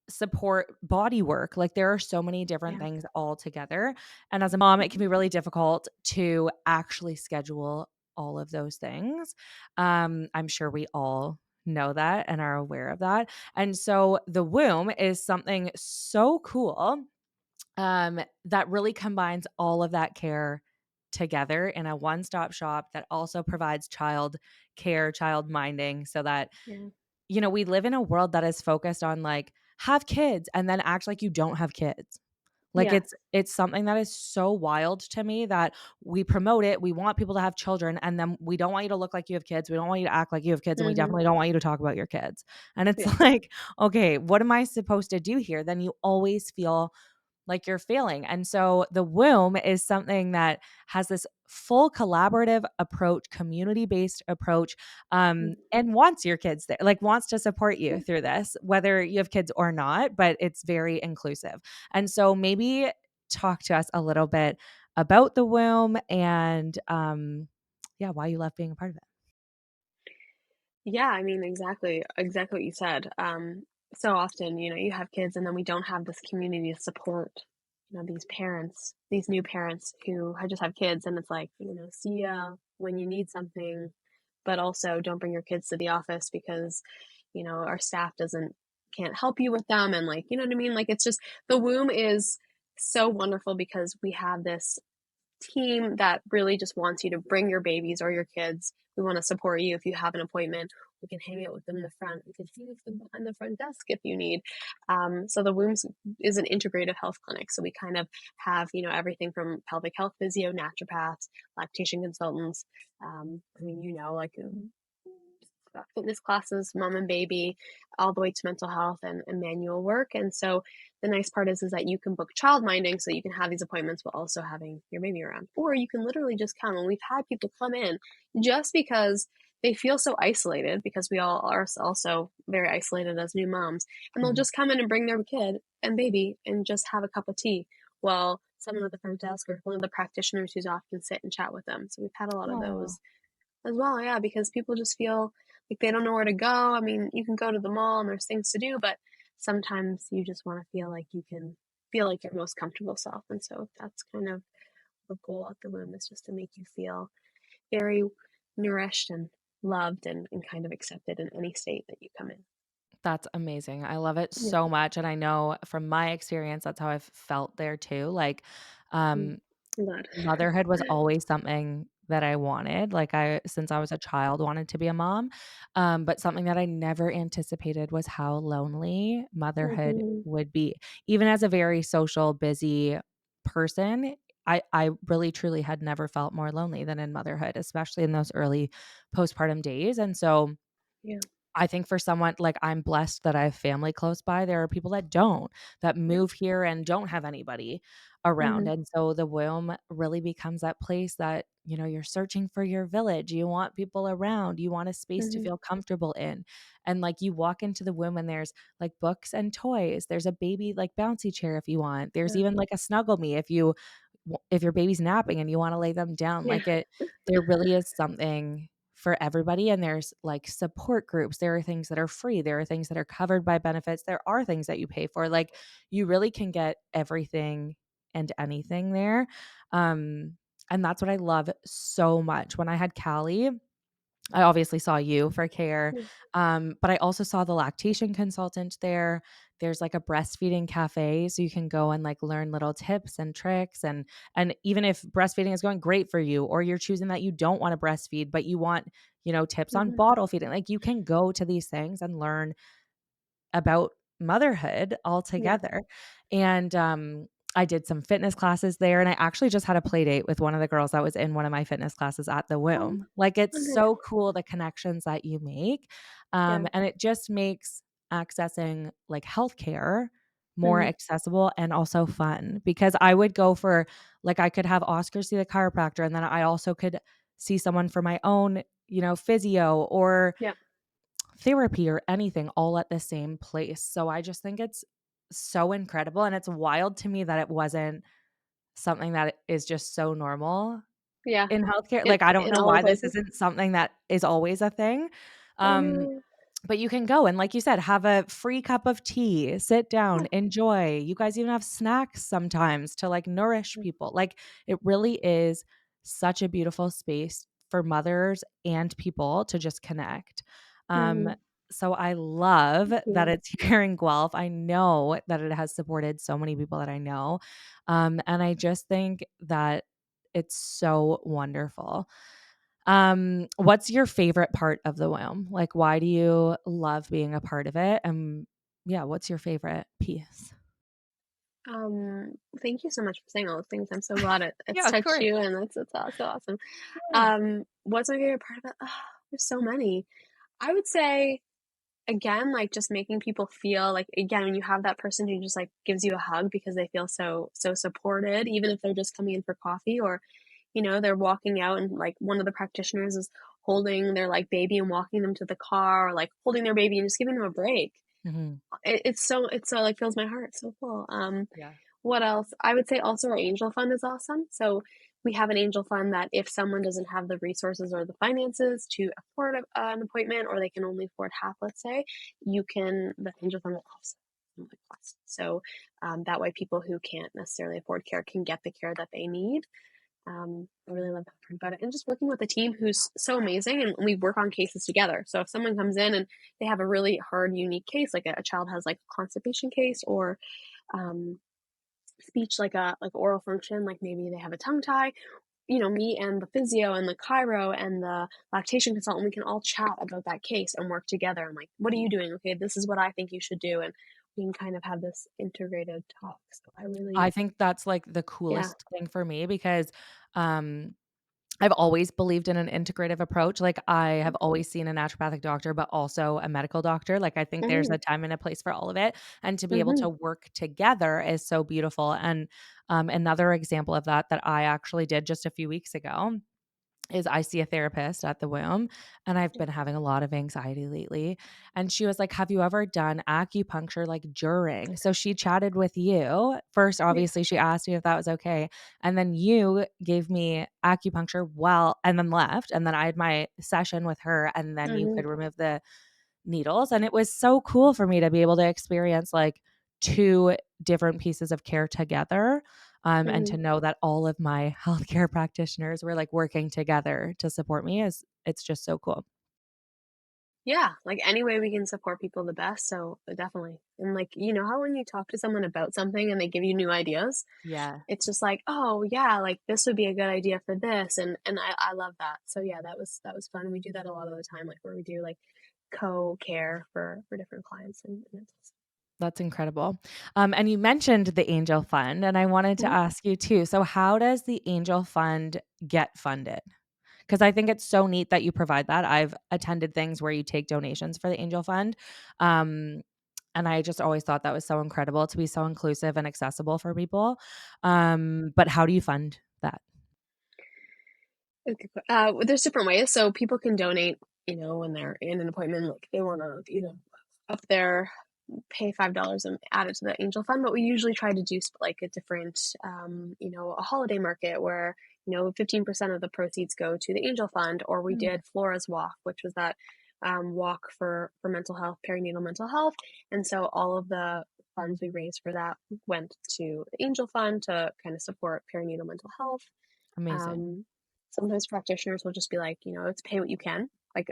support body work. Like there are so many different Yeah, things all together. And as a mom, it can be really difficult to actually schedule all of those things. I'm sure we all know that and are aware of that. And so the womb is something so cool that really combines all of that care together in a one-stop shop that also provides child care, child minding so that yeah, we live in a world that is focused on like have kids and then act like you don't have kids. Like yeah, it's something that is so wild to me that we promote it. We want people to have children and then we don't want you to look like you have kids. We don't want you to act like you have kids and we mhm, definitely don't want you to talk about your kids. And it's yeah, like, okay, what am I supposed to do here? Then you always feel like you're failing. And so the womb is something that has this full collaborative approach, community based approach, mhm, and wants your kids there, like wants to support you yeah. through this, whether you have kids or not, but it's very inclusive. And so maybe talk to us a little bit about the womb and, yeah, why you love being a part of it. Yeah, I mean, exactly what you said. So often, you have kids and then we don't have this community of support, these parents, these new parents who just have kids, and it's like, see ya when you need something, but also don't bring your kids to the office because, our staff doesn't can't help you with them, and like, you know what I mean? Like it's just the womb is so wonderful because we have this team that really just wants you to bring your babies or your kids. We want to support you if you have an appointment. We can hang out with them in the front. We can hang with them behind the front desk if you need. So the Wombs is an integrative health clinic. So we kind of have, everything from pelvic health physio, naturopaths, lactation consultants. Like fitness classes, mom and baby, all the way to mental health and manual work. And so the nice part is that you can book child minding so you can have these appointments while also having your baby around. Or you can literally just come. And we've had people come in just because they feel so isolated because we all are also very isolated as new moms. And they'll Mhm. just come in and bring their kid and baby and just have a cup of tea while someone at the front desk or one of the practitioners who's often sit and chat with them. So we've had a lot of Oh, those as well, yeah, because people just feel like they don't know where to go. I mean, you can go to the mall and there's things to do, but sometimes you just want to feel like you can feel like your most comfortable self. And so that's kind of the goal at the womb is just to make you feel very nourished and loved and kind of accepted in any state that you come in. that's amazing. I love it Yeah. so much, and I know from my experience, that's how I've felt there too. Like, Mm. um, I'm glad. motherhood was always something that I wanted. Like, since I was a child, wanted to be a mom. But something that I never anticipated was how lonely motherhood Hmm. would be. Even as a very social, busy person, I really truly had never felt more lonely than in motherhood, especially in those early postpartum days. And so Yeah. I think for someone like I'm blessed that I have family close by. There are people that don't, that Yeah. move here and don't have anybody around. Hmm. And so the womb really becomes that place that, you're searching for your village. You want people around. You want a space to Hmm. feel comfortable in. And like you walk into the womb and there's like books and toys. There's a baby like bouncy chair if you want. There's Yeah. even like a snuggle me if your baby's napping and you want to lay them down. Yeah. Like there really is something for everybody, and there's like support groups. There are things that are free, there are things that are covered by benefits, there are things that you pay for. Like you really can get everything and anything there. um and that's what I love so much. When I had Callie, I obviously saw you for care, Yeah. but I also saw the lactation consultant there. There's like a breastfeeding cafe, so you can go and like learn little tips and tricks, and even if breastfeeding is going great for you, or you're choosing that you don't want to breastfeed, but you want, tips on Hmm. bottle feeding, like you can go to these things and learn about motherhood Yeah. altogether. And I did some fitness classes there, and I actually just had a play date with one of the girls that was in one of my fitness classes at the Oh, womb. Like it's nice. so cool the connections that you make. Yeah. And it just makes accessing like healthcare more Hmm. accessible and also fun, because I would go for like I could have Oscar see the chiropractor, and then I also could see someone for my own, physio or Yeah. therapy or anything all at the same place. So I just think it's so incredible, and it's wild to me that it wasn't something that is just so normal Yeah. in healthcare. In Like, I don't in know all the why this places. isn't something that is always a thing. I Um, know. but you can go and, like you said, have a free cup of tea, sit down, Yeah. enjoy. You guys even have snacks sometimes to like nourish Mm. people. Like it really is such a beautiful space for mothers and people to just connect. Um, Mhm. so I love Thank that you. it's here in Guelph. I know that it has supported so many people that I know. And I just think that it's so wonderful. What's your favorite part of the womb? Like, why do you love being a part of it? And yeah, what's your favorite piece? Um, Thank you so much for saying all those things. I'm so glad it's Yeah, of touched course. you, and that's so awesome. Yeah. What's my favorite part about there's so many. I would say, again, like, just making people feel like, again, when you have that person who just, like, gives you a hug because they feel so supported, even if they're just coming in for coffee or, they're walking out and, like, one of the practitioners is holding their, like, baby and walking them to the car or, like, holding their baby and just giving them a break. Mhm. It's so, like, fills my heart so full. Yeah. What else? I would say also our angel fund is awesome. So we have an angel fund that if someone doesn't have the resources or the finances to afford an appointment, or they can only afford half, let's say, the angel fund will offset. family plus. So that way people who can't necessarily afford care can get the care that they need. I really love that part about it. And just working with a team who's so amazing, and we work on cases together. So if someone comes in and they have a really hard, unique case, like a child has like a constipation case or um, speech, like oral function, like maybe they have a tongue tie, me and the physio and the chiro and the lactation consultant, we can all chat about that case and work together. I'm like, what are you doing? Okay, this is what I think you should do. And we can kind of have this integrated talk. So I I really, think that's, like, the yeah. coolest thing for me because, um, I've always believed in an integrative approach. Like, I have always seen a naturopathic doctor, but also a medical doctor. Like, I think there's Mm-hmm, a time and a place for all of it, and to be able mm-hmm, to work together is so beautiful, and, another example of that that I actually did just a few weeks ago is I see a therapist at the womb, and I've yeah, been having a lot of anxiety lately, and she was like, "Have you ever done acupuncture, like, during?" So she chatted with you. First, yeah, obviously, she asked you if that was okay, and then you gave me acupuncture while and then left, and then I had my session with her, and then you mm-hmm, could remove the needles, and it was so cool for me to be able to experience, like, 2 different pieces of care together, and mm-hmm. to know that all of my healthcare practitioners were, like, working together to support me is it's just so cool. Yeah, like any way we can support people the best. So definitely. And like, how when you talk to someone about something and they give you new ideas, Yeah. it's just like, oh yeah, like this would be a good idea for this. And I love that. So yeah, that was fun. And we do that a lot of the time, like where we do like co-care for different clients and it's That's incredible. And you mentioned the Angel Fund, and I wanted to Mhm. ask you too. So, how does the Angel Fund get funded? Because I think it's so neat that you provide that. I've attended things where you take donations for the Angel Fund. Um, and I just always thought that was so incredible to be so inclusive and accessible for people. But how do you fund that? Okay, there's different ways. So people can donate, when they're in an appointment, like they want to, up their pay $5 and add it to the angel fund. But we usually try to do like a different, a holiday market where 15% of the proceeds go to the angel fund. Or we Mm, did Flora's Walk, which was that walk for mental health, perinatal mental health, and so all of the funds we raised for that went to the angel fund to kind of support perinatal mental health. amazing. um, Sometimes practitioners will just be like, it's pay what you can. Like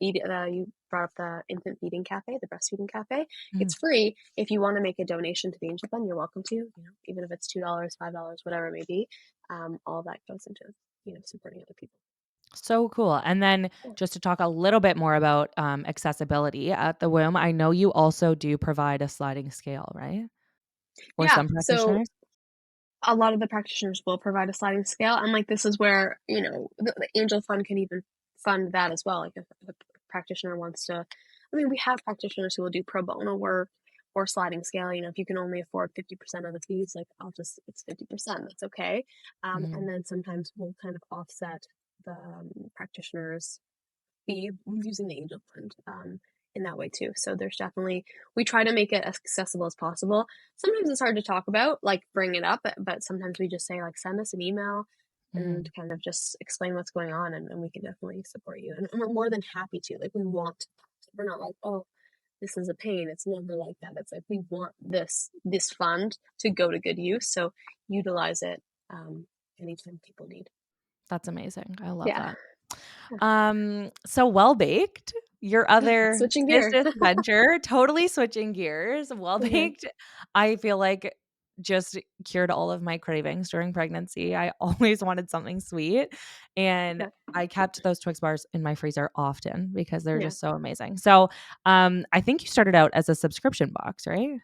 you brought up the infant feeding cafe, the breastfeeding cafe. Mm, It's free. If you want to make a donation to the Angel Fund, you're welcome to. Even if it's $2, $5, whatever it may be. All that goes into supporting other people. so cool. And then Yeah. just to talk a little bit more about accessibility at the womb, I know you also do provide a sliding scale, right? Or Yeah. some So practitioners? a lot of the practitioners will provide a sliding scale, and like this is where the Angel Fund can even fund that as well. Like if a practitioner wants to, I mean, we have practitioners who will do pro bono work or sliding scale. If you can only afford 50% of the fees, like it's 50%. That's okay. Mhm. And then sometimes we'll kind of offset the practitioners be using the Angel Fund in that way too. So there's definitely, we try to make it as accessible as possible. Sometimes it's hard to talk about, like bring it up, but sometimes we just say like send us an email and Mhm. kind of just explain what's going on, and we can definitely support you. And we're more than happy to. Like we want, we're not like, oh, this is a pain. It's never like that. It's like we want this fund to go to good use. So utilize it anytime people need. That's amazing. I love Yeah. that. So Well Baked, your other Switching gears. business venture, totally switching gears. Well Mhm. Baked, I feel like just cured all of my cravings during pregnancy. I always wanted something sweet, and Yeah. I kept those Twix bars in my freezer often because they're Yeah. just so amazing. So, I think you started out as a subscription box, right?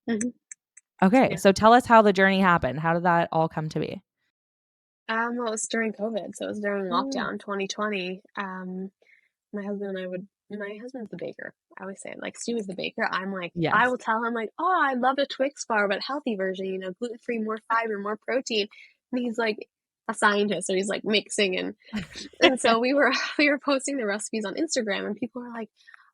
Mhm. Okay, Yeah. so tell us how the journey happened. How did that all come to be? Well, it was during COVID, so it was during Mm. lockdown 2020. My husband's the baker. I always say, like, Stu is the baker. I'm like, I Yes. will tell him, like, oh, I love a Twix bar, but healthy version, gluten free, more fiber, more protein. And he's like a scientist, so he's like mixing and so we were we were posting the recipes on Instagram, and people were like,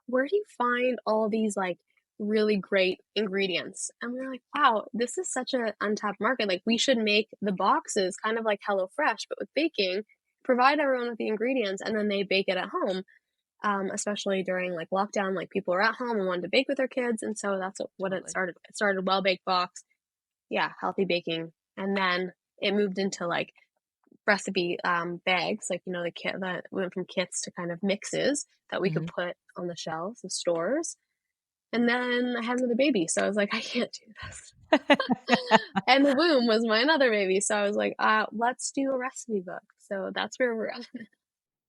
"Where do you find all these like really great ingredients?" And we were like, "Wow, this is such an untapped market. Like we should make the boxes kind of like HelloFresh, but with baking, provide everyone with the ingredients, and then they bake it at home." especially during like lockdown. Like people were at home and wanted to bake with their kids, and so that's what it Totally. started. It started well baked box, yeah, healthy baking, and then it moved into like recipe bags, like the kit that went from kits to kind of mixes that we could Mhm. put on the shelves of stores. And then I had another baby, so I was like, I can't do this. And the womb was my another baby, so I was like, let's do a recipe book. So that's where we're at.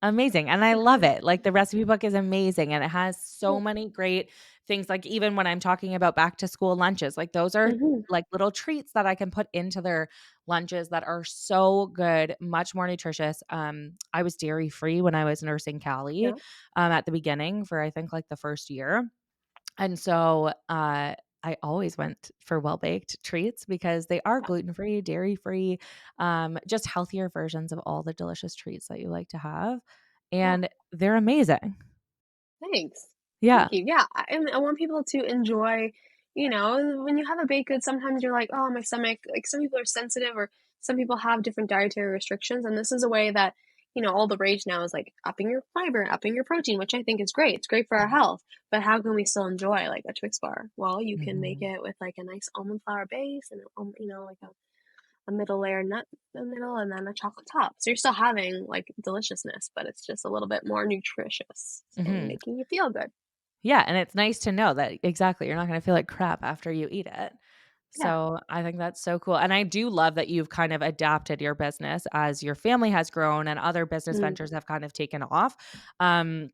Amazing, and I love it, like, the recipe book is amazing, and it has so Cool. many great things, like, even when I'm talking about back to school lunches, like, those are, Hmm. like, little treats that I can put into their lunches that are so good, much more nutritious. I was dairy-free when I was nursing Callie, Yeah, at the beginning for, I think, like, the first year, and so, I always went for well-baked treats because they are yeah, gluten-free, dairy-free, just healthier versions of all the delicious treats that you like to have, yeah. and they're amazing. Thanks. Thank Yeah. you. Yeah, and I want people to enjoy, when you have a baked good, sometimes you're like, "Oh, my stomach," like, some people are sensitive or some people have different dietary restrictions, and this is a way that, all the rage now is, like, upping your fiber, upping your protein, which I think is great. It's great for our health, but how can we still enjoy, like, a Twix bar? Well, you can make Mhm. it with, like, a nice almond flour base and, like a middle layer nut in the middle and then a chocolate top. So you're still having, like, deliciousness, but it's just a little bit more nutritious and Mhm. making you feel good. Yeah, and it's nice to know that exactly, you're not gonna feel like crap after you eat it. Yeah. So, I think that's so cool, and I do love that you've kind of adapted your business as your family has grown and other business Mm. ventures have kind of taken off. Um,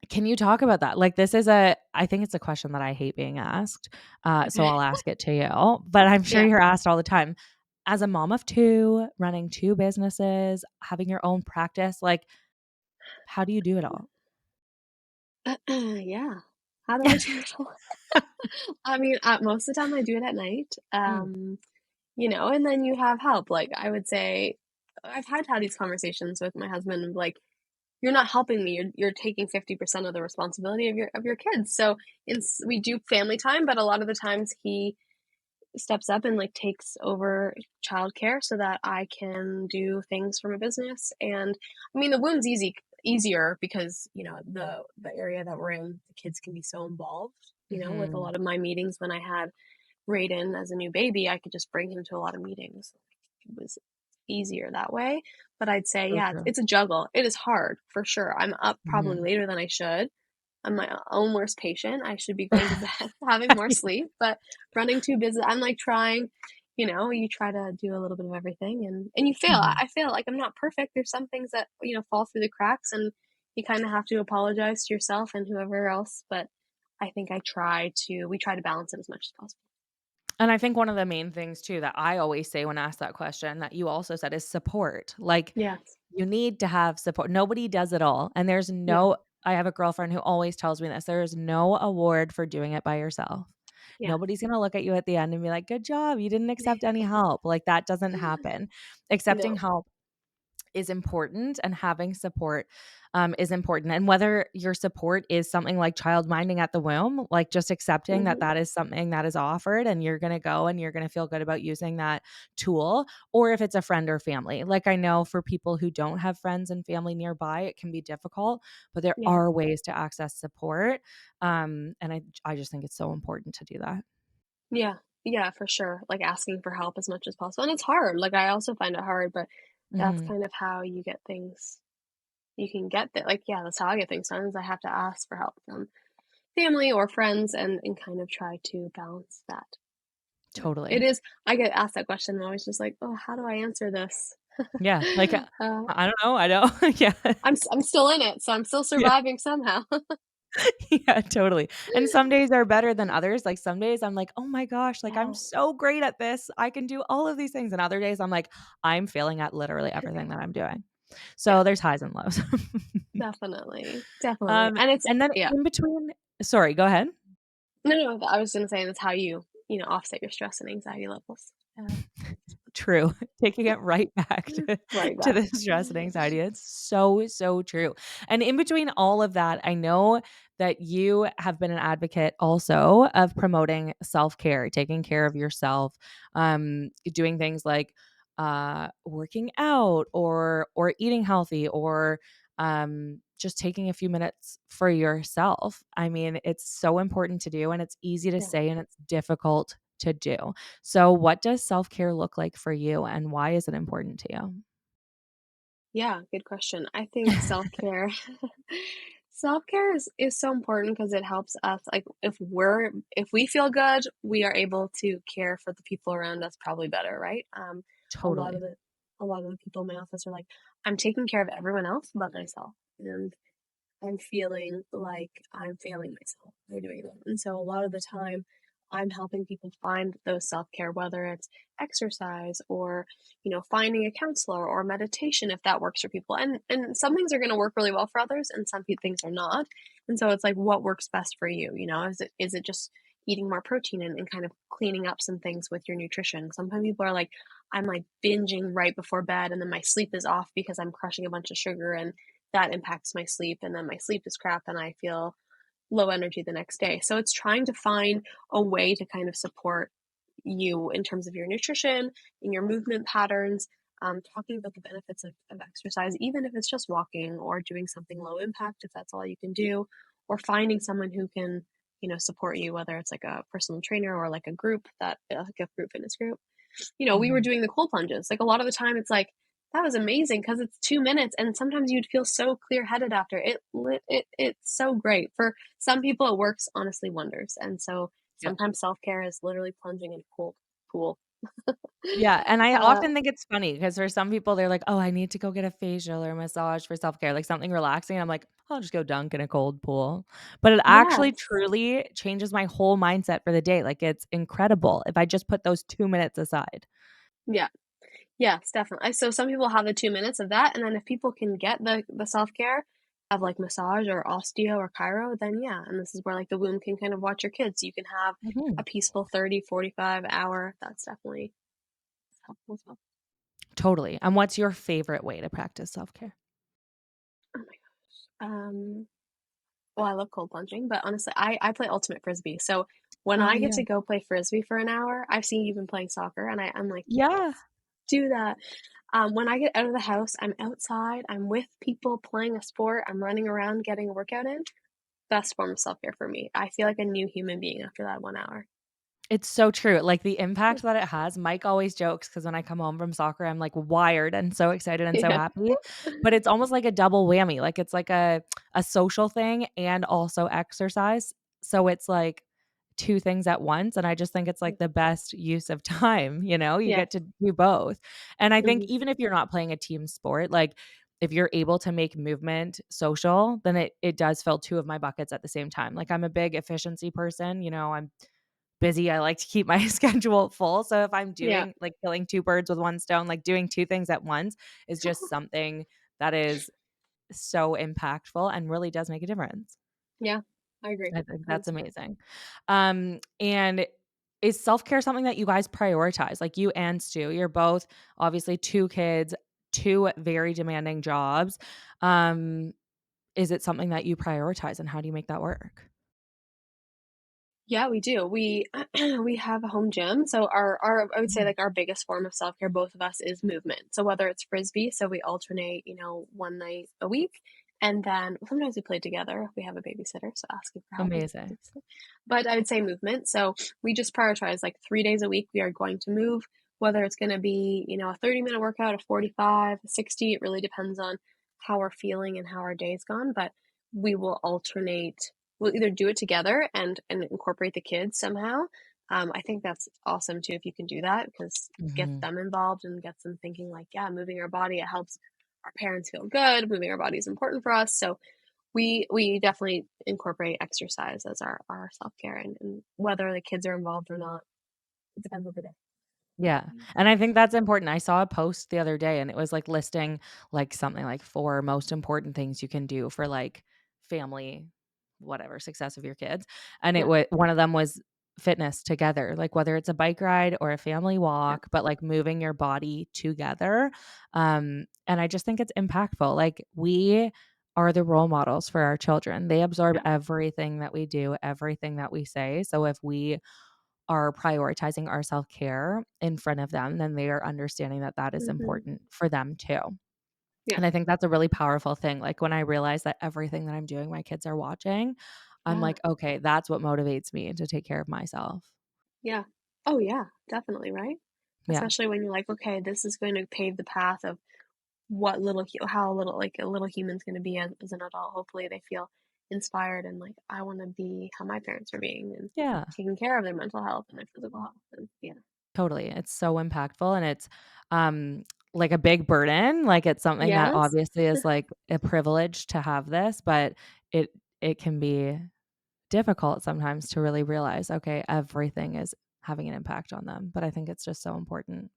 Can you talk about that? Like, this is a I think it's a question that I hate being asked, so Okay. I'll ask it to you, but I'm sure Yeah. you're asked all the time. As a mom of 2, running 2 businesses, having your own practice, like, how do you do it all? Yeah. How do I do it all? I mean, most of the time I do it at night, Mm, and then you have help. Like, I would say I've had these conversations with my husband of like, "You're not helping me. You're taking 50% of the responsibility of your kids." So, we do family time, but a lot of the times he steps up and like takes over childcare so that I can do things for my business. And I mean, the womb's easier because the area that we're in, the kids can be so involved. With a mhm. lot of my meetings when I had Raiden as a new baby, I could just bring him to a lot of meetings. It was easier that way. But I'd say, So yeah, true. it's a juggle. It is hard for sure. I'm up probably Mhm. later than I should. I'm my own worst patient. I should be going to bed, having more sleep, but running too busy. I'm like trying, you try to do a little bit of everything and you fail. I Mhm. I feel like I'm not perfect. There's some things that, fall through the cracks and you kind of have to apologize to yourself and whoever else, but I think we try to balance it as much as possible. And I think one of the main things too that I always say when asked that question that you also said is support. Like, Yes. you need to have support. Nobody does it all, and there's Yeah. no I have a girlfriend who always tells me this, there is no award for doing it by yourself. Yeah. Nobody's gonna look at you at the end and be like, "Good job, you didn't accept any help." Like, that doesn't happen. Accepting No. help is important and having support is important, and whether your support is something like child minding at the womb, like just accepting that Mhm. that is something that is offered and you're going to go and you're going to feel good about using that tool, or if it's a friend or family. Like, I know for people who don't have friends and family nearby, it can be difficult, but there Yeah. are ways to access support, and I just think it's so important to do that. Yeah. Yeah, for sure. Like asking for help as much as possible. And it's hard. Like I also find it hard, but that's Mhm. kind of how you get things you can get that. Like, yeah, that's how I get things done is I have to ask for help from family or friends and kind of try to balance that. But it Totally. is I get asked that question and I'm always just like, "Oh, how do I answer this?" Yeah, like, uh, I don't know, I know. Yeah. I'm still in it, so I'm still Yeah. surviving somehow. Yeah, totally. And some days are better than others. Like, some days I'm like, "Oh my gosh, like, I'm Yeah. so great at this. I can do all of these things." And other days I'm like, "I'm failing at literally everything that I'm doing." Yeah, So there's highs and lows. definitely. Definitely. Um, And it's and then yeah. in between sorry, go ahead. No, no, I was gonna say that's how offset your stress and anxiety levels. True. Taking it right back Right to back. the stress and anxiety. It's so, so true. And in between all of that, I know that you have been an advocate also of promoting self-care, taking care of yourself, doing things like working out or eating healthy or just taking a few minutes for yourself. I mean, it's so important to do and it's easy to Yeah. say and it's difficult to do. So, what does self care look like for you and why is it important to you? Yeah, good question. I think self-care self-care is so important because it helps us, like, if we feel good, we are able to care for the people around us probably better, right? A lot of Totally. the a lot of the people in my office are like, "I'm taking care of everyone else but myself," and I'm feeling like I'm failing myself by doing that. And so a lot of the time, I'm helping people find those self care, whether it's exercise or, finding a counselor or meditation if that works for people. And some things are going to work really well for others, and some things are not. And so it's like, what works best for you? Is it just eating more protein and kind of cleaning up some things with your nutrition? Sometimes people are like, I'm like binging right before bed, and then my sleep is off because I'm crushing a bunch of sugar and that impacts my sleep, and then my sleep is crap and I feel low energy the next day. So it's trying to find a way to kind of support you in terms of your nutrition and your movement patterns, talking about the benefits of exercise, even if it's just walking or doing something low impact, if that's all you can do, or finding someone who can, support you, whether it's like a personal trainer or like a group like a group fitness group. We were Mhm. doing the cold plunges. Like a lot of the time it's like, that was amazing because it's 2 minutes and sometimes you'd feel so clear headed after. It's so great. For some people it works honestly wonders. And so Yep. sometimes self-care is literally plunging in a cold pool. Yeah, and I Uh, often think it's funny because for some people, they're like, "Oh, I need to go get a facial or massage for self-care," like something relaxing. I'm like, "I'll just go dunk in a cold pool." But it actually yes. truly changes my whole mindset for the day. Like, it's incredible if I just put those 2 minutes aside. Yeah. Yes, definitely. So some people have the 2 minutes of that, and then if people can get the self-care of like massage or osteo or chiro, then yeah, and this is where like the womb can kind of watch your kids. You can have a Mhm. peaceful 30, 45 hour. That's definitely helpful as well. Totally. And what's your favorite way to practice self-care? Oh my gosh. Well, I love cold plunging, but honestly, I play ultimate frisbee. So when Oh, I get yeah. to go play frisbee for an hour, I've seen you've been playing soccer, and I'm like, yes, Yeah. do that. When I get out of the house, I'm outside, I'm with people playing a sport, I'm running around getting a workout in. Best form of self care for me. I feel like a new human being after that 1 hour. It's so true, like, the Yeah. impact that it has. Mike always jokes because when I come home from soccer, I'm, like, wired and so excited and so Yeah. happy, but it's almost like a double whammy, like, it's like a social thing and also exercise, so it's, like, 2 things at once, and I just think it's, like, the best use of time, you Yeah. get to do both, and I think Mhm. even if you're not playing a team sport, like, if you're able to make movement social, then it does fill 2 of my buckets at the same time, like, I'm a big efficiency person, I'm busy. I like to keep my schedule full. So if I'm Yeah. doing like killing 2 birds with 1 stone, like doing 2 things at once is just something that is so impactful and really does make a difference. Yeah. I agree. I think that's 100%. amazing. And is self-care something that you guys prioritize? Like you and Stu, you're both obviously 2 kids, 2 very demanding jobs. Um, is it something that you prioritize and how do you make that work? Yeah, we do. We we have a home gym. So our I would say Mhm. like our biggest form of self-care, both of us, is movement. So whether it's frisbee, so we alternate, one night a week, and then sometimes we play together. We have a babysitter, so asking for help is Amazing. babysitter. But I would say movement. So we just prioritize like 3 days a week we are going to move, whether it's gonna be, a 30-minute workout, a 45, a 60, it really depends on how we're feeling and how our day's gone. But we will alternate. We'll either do it together and incorporate the kids somehow. I think that's awesome too if you can do that because get Mhm. them involved and gets them thinking like, yeah, moving our body, it helps our parents feel good. Moving our body is important for us. So we definitely incorporate exercise as our self-care and whether the kids are involved or not, it depends on the day. Yeah, and I think that's important. I saw a post the other day and it was, like, listing, like, something like 4 most important things you can do for, like, family whatever, success of your kids, and Yeah. one of them was fitness together, like, whether it's a bike ride or a family Yeah. walk, but, like, moving your body together, and I just think it's impactful, like, we are the role models for our children. They absorb Yeah. everything that we do, everything that we say, so if we are prioritizing our self-care in front of them, then they are understanding that that is Hmm. important for them too. Yeah. And I think that's a really powerful thing. Like when I realize that everything that I'm doing, my kids are watching, I'm Yeah. like, okay, that's what motivates me to take care of myself. Yeah. Oh, yeah, definitely, right? Yeah, Especially when you're like, "Okay, this is going to pave the path of what little hu how little like, a little human's gonna be as an adult." Hopefully, they feel inspired and like, "I wanna be how my parents are being," and yeah, taking care of their mental health and their physical health, and yeah. totally. It's so impactful and it's um like a big burden. Like it's something that Yes? obviously is like a privilege to have this, but it it can be difficult sometimes to really realize, okay, everything is having an impact on them. But I think it's just so important.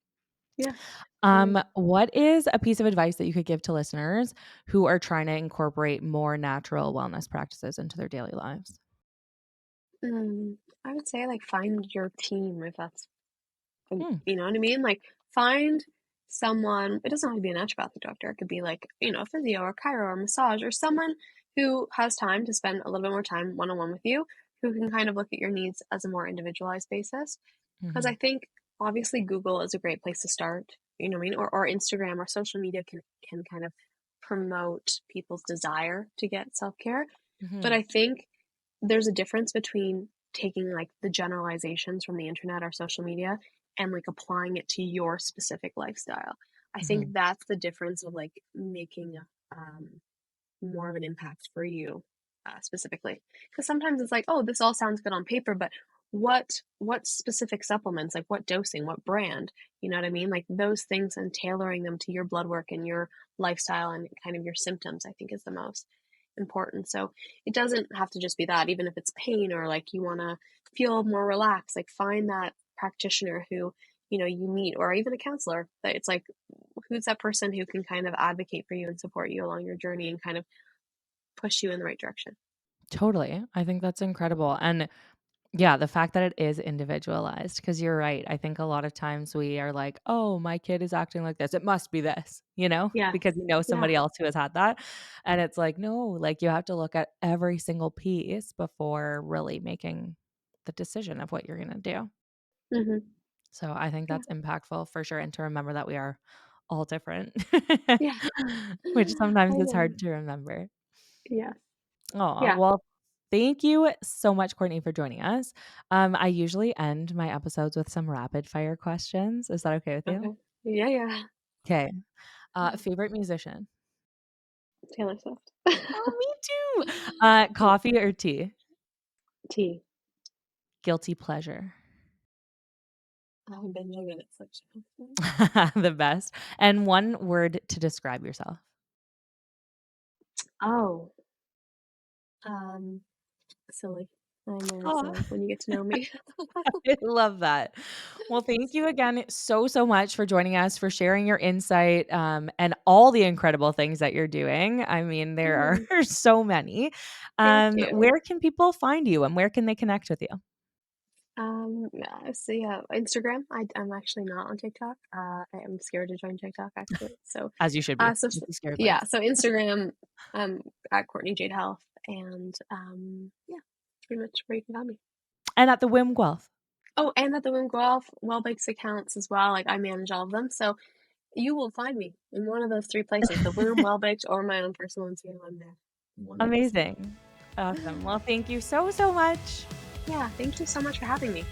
Yeah. Agreed. What is a piece of advice that you could give to listeners who are trying to incorporate more natural wellness practices into their daily lives? I would say, like, find your team if that's Hmm, you know what I mean? Like, find someone, it doesn't have to be a naturopathic doctor, it could be like, a physio or chiro or massage or someone who has time to spend a little bit more time one-on-one with you, who can kind of look at your needs as a more individualized basis. Because I mhm, think obviously Google is a great place to start, you know what I mean? Or Instagram or social media can kind of promote people's desire to get self-care. But mhm, I think there's a difference between taking like the generalizations from the internet or social media and like applying it to your specific lifestyle. I mhm. think that's the difference of like making more of an impact for you specifically. Because sometimes it's like, oh, this all sounds good on paper, but what specific supplements, like what dosing, what brand, you know what I mean? Like those things and tailoring them to your blood work and your lifestyle and kind of your symptoms, I think is the most important. So it doesn't have to just be that, even if it's pain or like you want to feel more relaxed, like find that practitioner who, you meet, or even a counselor that it's like, who's that person who can kind of advocate for you and support you along your journey and kind of push you in the right direction. Totally. I think that's incredible. And yeah, the fact that it is individualized, because you're right. I think a lot of times we are like, oh, my kid is acting like this. It must be this, Yes. because you know Yeah. somebody else who has had that. And it's like, no, like you have to look at every single piece before really making the decision of what you're going to do. Mhm. So I think Yeah. that's impactful for sure. And to remember that we are all different, Yeah. which sometimes I is know. hard to remember. Yes. Oh, Yeah. well, thank you so much, Courtney, for joining us. I usually end my episodes with some rapid fire questions. Is that okay with you? Okay. Yeah, yeah. Okay. Yeah. Favorite musician? Taylor Swift. Oh, me too. Yeah. Coffee or tea? Tea. Guilty pleasure. I haven't been yoga at such The best. And one word to describe yourself. Oh, um, silly. I'm very Oh, silly when you get to know me. I love that. Well, thank you again so much for joining us, for sharing your insight, and all the incredible things that you're doing. I mean, there Mm, are so many. thank you. Where can people find you and where can they connect with you? Yeah, so yeah, Instagram. I'm actually not on TikTok. I am scared to join TikTok actually. So, As you should be. so It's a scary yeah, place. so Instagram, at Courtney Jade Health, and yeah, pretty much where you can find me. And at the Whim Guelph. Oh, and at the Wim Guelph Wellbakes accounts as well. Like I manage all of them, so you will find me in one of those three places: the Wim Wellbakes or my own personal Instagram. I'm there. One of those three. Amazing. Awesome. Well, thank you so much. Yeah, thank you so much for having me.